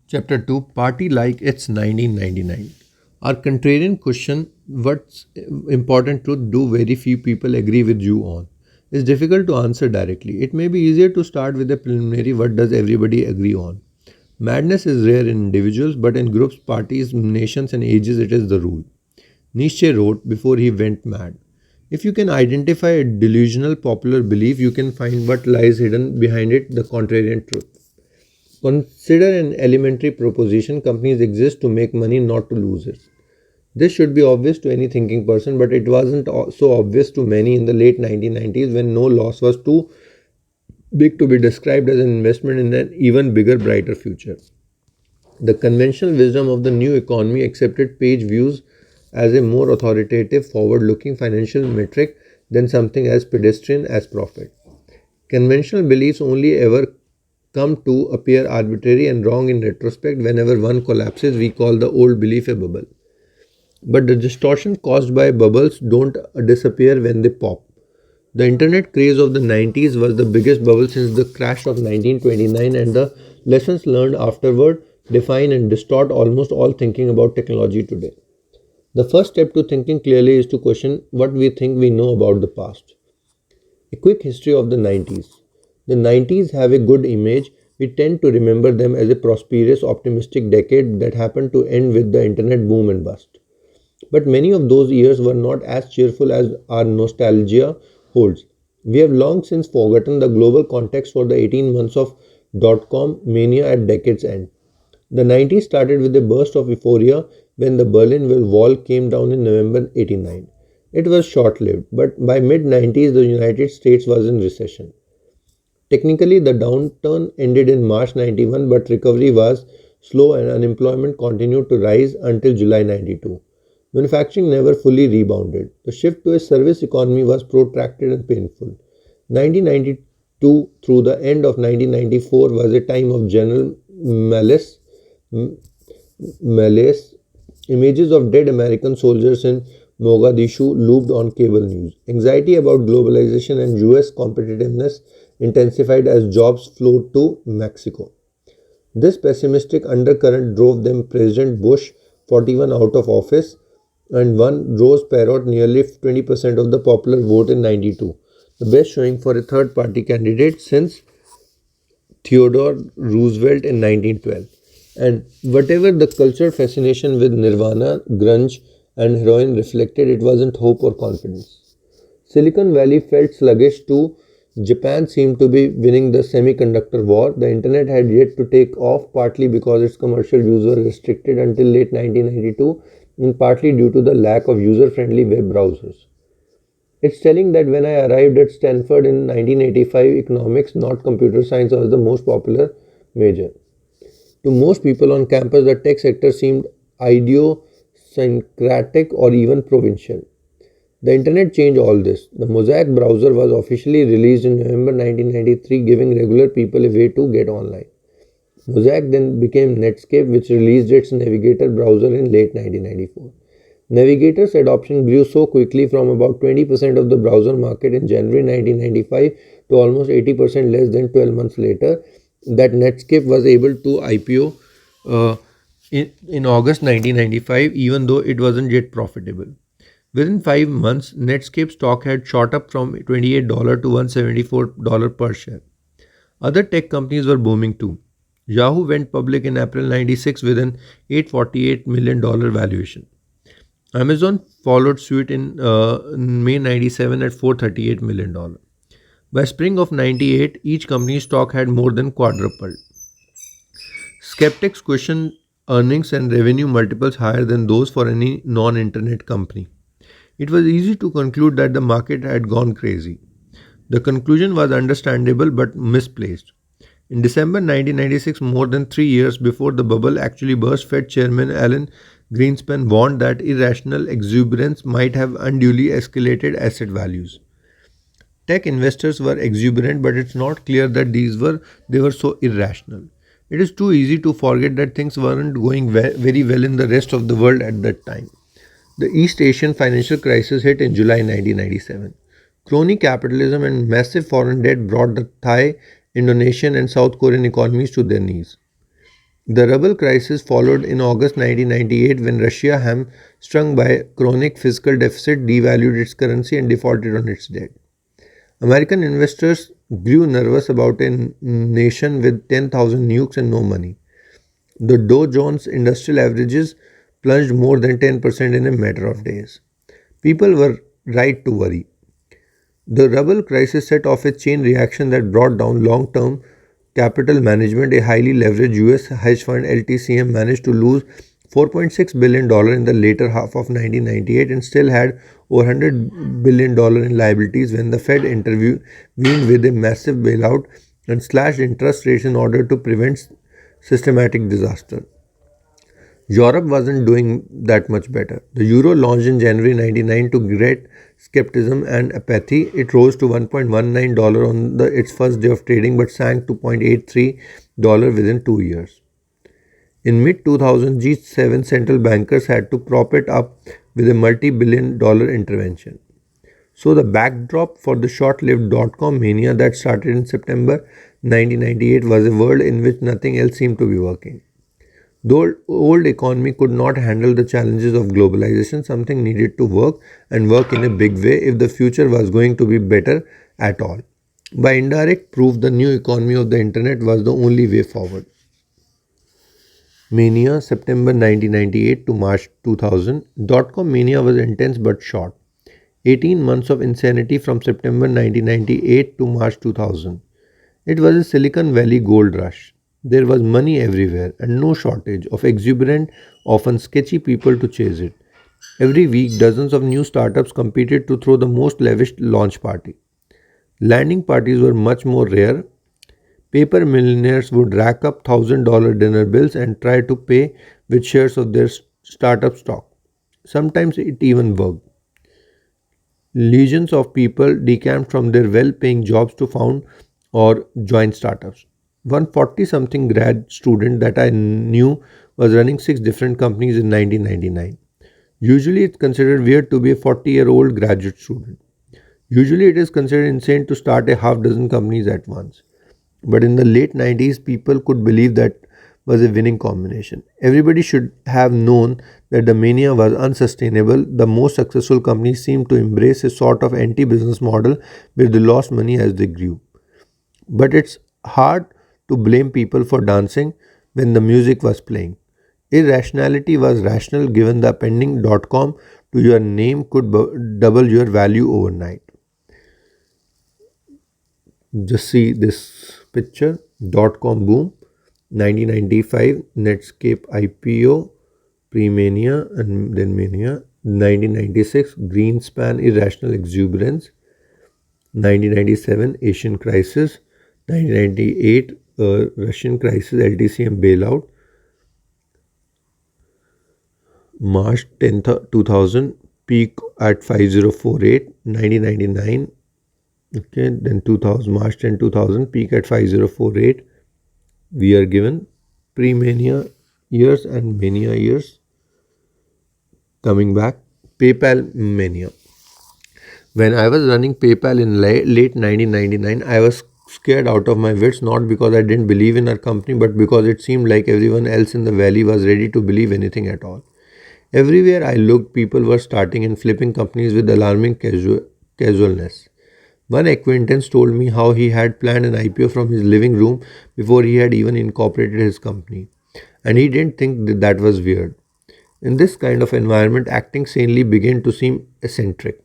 Chapter 2 Party Like It's 1999. Our contrarian question, what's important truth do very few people agree with you on? Is difficult to answer directly. It may be easier to start with a preliminary what does everybody agree on. Madness is rare in individuals, but in groups, parties, nations, and ages, it is the rule. Nietzsche wrote before he went mad. If you can identify a delusional popular belief, you can find what lies hidden behind it, the contrarian truth. Consider an elementary proposition: companies exist to make money, not to lose it. This should be obvious to any thinking person, but it wasn't so obvious to many in the late 1990s when no loss was too big to be described as an investment in an even bigger, brighter future. The conventional wisdom of the new economy accepted page views as a more authoritative, forward looking financial metric than something as pedestrian as profit. Conventional beliefs only ever come to appear arbitrary and wrong in retrospect. Whenever one collapses, we call the old belief a bubble. But the distortion caused by bubbles don't disappear when they pop. The internet craze of the 90s was the biggest bubble since the crash of 1929, and the lessons learned afterward define and distort almost all thinking about technology today. The first step to thinking clearly is to question what we think we know about the past. A quick history of the 90s. The 90s have a good image. We tend to remember them as a prosperous, optimistic decade that happened to end with the internet boom and bust. But many of those years were not as cheerful as our nostalgia holds. We have long since forgotten the global context for the 18 months of dot-com mania at decade's end. The 90s started with a burst of euphoria when the Berlin Wall came down in November 89. It was short lived, but by mid 90s, the United States was in recession. Technically, the downturn ended in March 91, but recovery was slow and unemployment continued to rise until July 92. Manufacturing never fully rebounded. The shift to a service economy was protracted and painful. 1992 through the end of 1994 was a time of general malaise. Images of dead American soldiers in Mogadishu looped on cable news. Anxiety about globalization and US competitiveness intensified as jobs flowed to Mexico. This pessimistic undercurrent drove then President Bush 41 out of office and won Rose Perot nearly 20% of the popular vote in 92, the best showing for a third party candidate since Theodore Roosevelt in 1912. And whatever the cultural fascination with Nirvana, grunge, and heroin reflected, it wasn't hope or confidence. Silicon Valley felt sluggish too. Japan seemed to be winning the semiconductor war. The internet had yet to take off, partly because its commercial use were restricted until late 1992, and partly due to the lack of user friendly web browsers. It's telling that when I arrived at Stanford in 1985, economics, not computer science, was the most popular major. To most people on campus, the tech sector seemed idiosyncratic or even provincial. The internet changed all this. The Mosaic browser was officially released in November 1993, giving regular people a way to get online. Mosaic then became Netscape, which released its Navigator browser in late 1994. Navigator's adoption grew so quickly from about 20% of the browser market in January 1995 to almost 80% less than 12 months later that Netscape was able to IPO in August 1995, even though it wasn't yet profitable. Within 5 months, Netscape stock had shot up from $28 to $174 per share. Other tech companies were booming too. Yahoo went public in April 96 with an $848 million valuation. Amazon followed suit in May 97 at $438 million. By spring of 98, each company's stock had more than quadrupled. Skeptics questioned earnings and revenue multiples higher than those for any non internet company. It was easy to conclude that the market had gone crazy. The conclusion was understandable but misplaced. In December 1996, more than 3 years before the bubble actually burst, Fed Chairman Alan Greenspan warned that irrational exuberance might have unduly escalated asset values. Tech investors were exuberant, but it's not clear that they were so irrational. It is too easy to forget that things weren't going very well in the rest of the world at that time. The East Asian financial crisis hit in July 1997. Crony capitalism and massive foreign debt brought the Thai, Indonesian, and South Korean economies to their knees. The ruble crisis followed in August 1998 when Russia, hamstrung by chronic fiscal deficit, devalued its currency and defaulted on its debt. American investors grew nervous about a nation with 10,000 nukes and no money. The Dow Jones Industrial Averages plunged more than 10% in a matter of days. People were right to worry. The ruble crisis set off a chain reaction that brought down long term capital management. A highly leveraged US hedge fund LTCM managed to lose $4.6 billion in the later half of 1998 and still had over $100 billion in liabilities when the Fed intervened with a massive bailout and slashed interest rates in order to prevent systematic disaster. Europe wasn't doing that much better. The euro launched in January 99 to great skepticism and apathy. It rose to $1.19 on its first day of trading but sank to $0.83 within 2 years. In mid 2000, G7 central bankers had to prop it up with a multi-billion-dollar intervention. So the backdrop for the short-lived dot-com mania that started in September 1998 was a world in which nothing else seemed to be working. The old economy could not handle the challenges of globalization. Something needed to work and work in a big way if the future was going to be better at all. By indirect proof, the new economy of the internet was the only way forward. Mania, September 1998 to March 2000. Dot-com mania was intense but short. 18 months of insanity from September 1998 to March 2000. It was a Silicon Valley gold rush. There was money everywhere and no shortage of exuberant, often sketchy people to chase it. Every week, dozens of new startups competed to throw the most lavish launch party. Landing parties were much more rare. Paper millionaires would rack up $1,000 dinner bills and try to pay with shares of their startup stock. Sometimes it even worked. Legions of people decamped from their well paying jobs to found or join startups. One 40 something grad student that I knew was running 6 different companies in 1999. Usually, it's considered weird to be a 40-year-old graduate student. Usually, it is considered insane to start a half dozen companies at once. But in the late 90s, people could believe that was a winning combination. Everybody should have known that the mania was unsustainable. The most successful companies seemed to embrace a sort of anti business model where they lost money as they grew. But it's hard to blame people for dancing when the music was playing. Irrationality was rational given the appending .com to your name could double your value overnight. Just see this picture. .com boom, 1995 Netscape IPO, pre-mania and then mania. 1996 Greenspan irrational exuberance. 1997 Asian crisis. 1998 Russian crisis LTCM bailout. March 10th 2000 peak at 5048. 1999 okay, then 2000 March 10 2000 peak at 5048. We are given pre-mania years and mania years. Coming back, PayPal mania. When I was running PayPal in late 1999, I was scared out of my wits, not because I didn't believe in our company, but because it seemed like everyone else in the valley was ready to believe anything at all. Everywhere I looked, people were starting and flipping companies with alarming casualness. One acquaintance told me how he had planned an IPO from his living room before he had even incorporated his company, and he didn't think that was weird. In this kind of environment, acting sanely began to seem eccentric.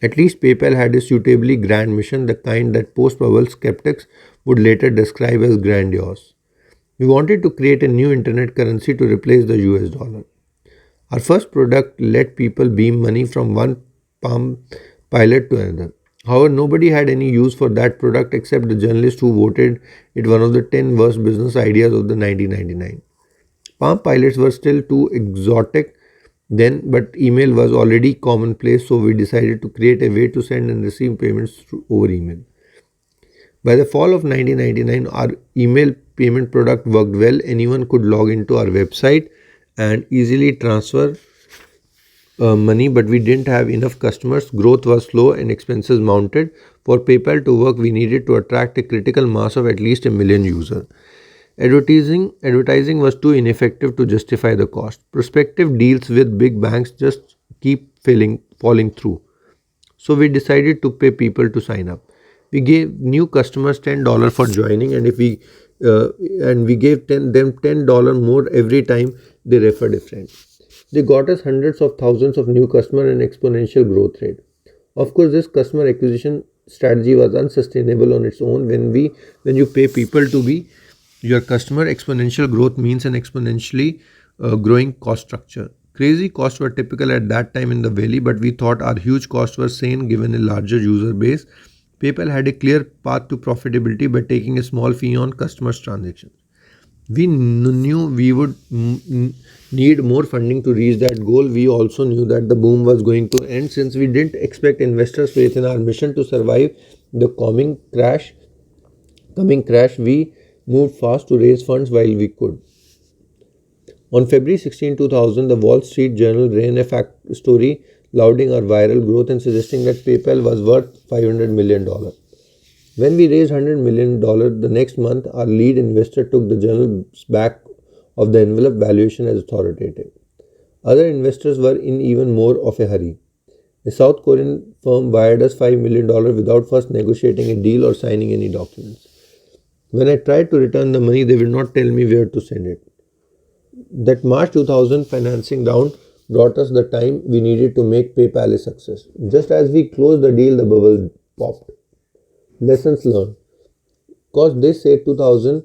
At least PayPal had a suitably grand mission, the kind that post-bubble skeptics would later describe as grandiose. We wanted to create a new internet currency to replace the US dollar. Our first product let people beam money from one Palm Pilot to another. However, nobody had any use for that product except the journalist who voted it one of the 10 worst business ideas of the 1999. Palm Pilots were still too exotic then, but email was already commonplace, so we decided to create a way to send and receive payments over email. By the fall of 1999, our email payment product worked well. Anyone could log into our website and easily transfer money, but we didn't have enough customers. Growth was slow and expenses mounted. For PayPal to work, we needed to attract a critical mass of at least a million users. Advertising was too ineffective to justify the cost. Prospective deals with big banks just keep falling through. So we decided to pay people to sign up. We gave new customers $10 for joining, and if we and we gave them $10 more every time they referred a friend. They got us hundreds of thousands of new customers and exponential growth rate. Of course, this customer acquisition strategy was unsustainable on its own. When you pay people to be your customer, exponential growth means an exponentially growing cost structure. Crazy costs were typical at that time in the valley, but we thought our huge costs were sane given a larger user base. PayPal had a clear path to profitability by taking a small fee on customers' transactions. We knew we would need more funding to reach that goal. We also knew that the boom was going to end since we didn't expect investors' faith in our mission to survive the coming crash. We moved fast to raise funds while we could. On February 16, 2000, the Wall Street Journal ran a fact story lauding our viral growth and suggesting that PayPal was worth $500 million. When we raised $100 million the next month, our lead investor took the journal's back of the envelope valuation as authoritative. Other investors were in even more of a hurry. A South Korean firm wired us $5 million without first negotiating a deal or signing any documents. When I tried to return the money, they would not tell me where to send it. That March 2000 financing round brought us the time we needed to make PayPal a success. Just as we closed the deal, the bubble popped. Lessons learned. Cause they say 2000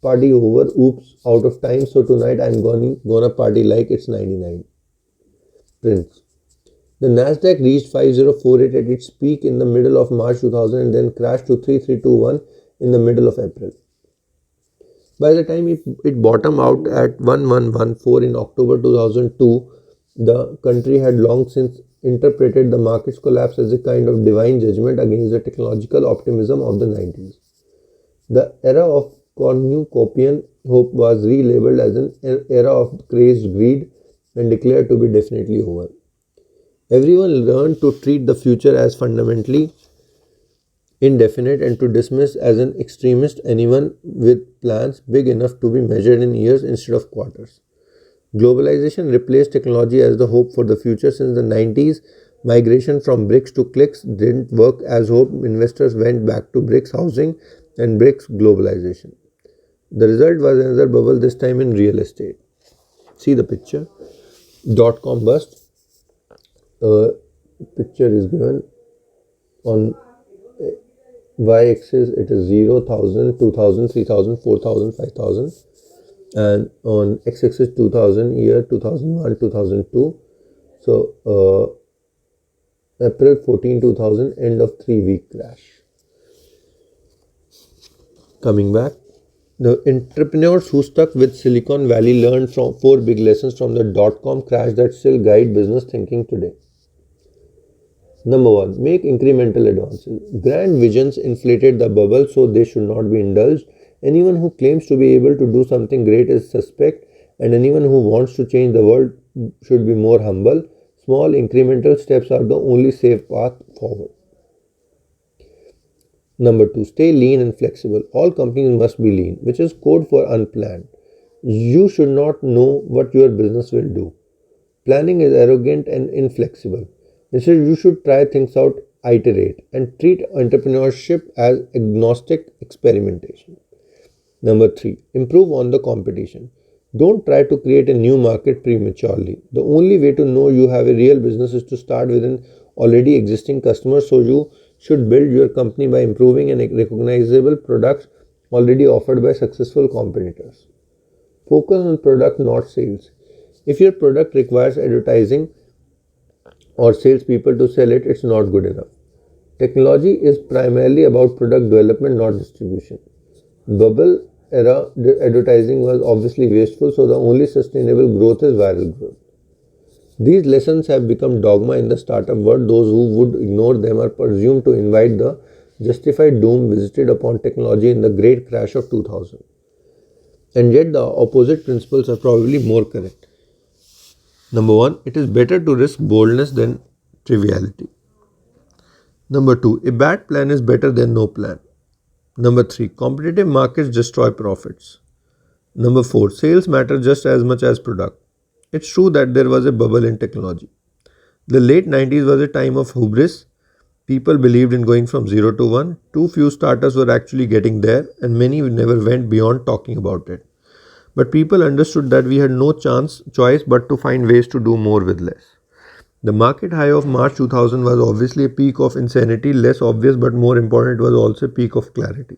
party over, oops, out of time, so tonight I'm gonna party like it's 99. Prince. The Nasdaq reached 5048 at its peak in the middle of March 2000 and then crashed to 3321 in the middle of April. By the time it bottomed out at 1114 in October 2002, the country had long since interpreted the market's collapse as a kind of divine judgment against the technological optimism of the 90s. The era of cornucopian hope was relabeled as an era of crazed greed and declared to be definitely over. Everyone learned to treat the future as fundamentally indefinite and to dismiss as an extremist anyone with plans big enough to be measured in years instead of quarters. Globalization replaced technology as the hope for the future. Since the 90s, migration from bricks to clicks didn't work as hope. Investors went back to bricks housing and bricks globalization. The result was another bubble, this time in real estate. See the picture. .com bust. Picture is given on y-axis. It is 0, 1000, 2000, 3000, 4000, 5000, and on x-axis 2000, year 2001, 2002. So April 14, 2000, end of 3-week crash. Coming back, the entrepreneurs who stuck with Silicon Valley learned from 4 big lessons from the .com crash that still guide business thinking today. Number 1, make incremental advances. Grand visions inflated the bubble, so they should not be indulged. Anyone who claims to be able to do something great is suspect, and anyone who wants to change the world should be more humble. Small incremental steps are the only safe path forward. Number 2, stay lean and flexible. All companies must be lean, which is code for unplanned. You should not know what your business will do. Planning is arrogant and inflexible. Instead, you should try things out, iterate, and treat entrepreneurship as agnostic experimentation. Number 3, improve on the competition. Don't try to create a new market prematurely. The only way to know you have a real business is to start with an already existing customer, so you should build your company by improving and recognizable products already offered by successful competitors. Focus on product, not sales. If your product requires advertising or salespeople to sell it, it's not good enough. Technology is primarily about product development, not distribution. Bubble era advertising was obviously wasteful, so the only sustainable growth is viral growth. These lessons have become dogma in the startup world. Those who would ignore them are presumed to invite the justified doom visited upon technology in the great crash of 2000. And yet the opposite principles are probably more correct. Number 1, it is better to risk boldness than triviality. Number 2, a bad plan is better than no plan. Number 3, competitive markets destroy profits. Number 4, sales matter just as much as product. It's true that there was a bubble in technology. The late 90s was a time of hubris. People believed in going from 0 to 1. Too few startups were actually getting there, and many never went beyond talking about it. But people understood that we had no choice but to find ways to do more with less. The market high of March 2000 was obviously a peak of insanity, less obvious but more important, it was also a peak of clarity.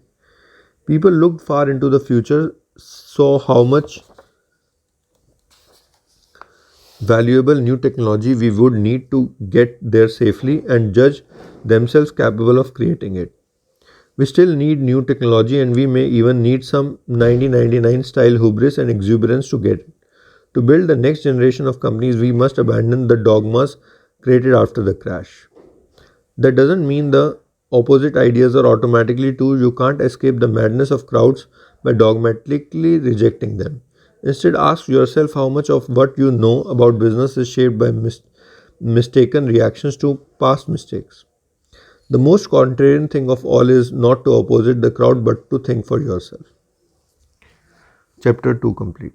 People looked far into the future, saw how much valuable new technology we would need to get there safely, and judge themselves capable of creating it. We still need new technology, and we may even need some 1999 style hubris and exuberance to get it. To build the next generation of companies, we must abandon the dogmas created after the crash. That doesn't mean the opposite ideas are automatically true. You can't escape the madness of crowds by dogmatically rejecting them. Instead, ask yourself how much of what you know about business is shaped by mistaken reactions to past mistakes. The most contrarian thing of all is not to oppose the crowd but to think for yourself. Chapter 2 complete.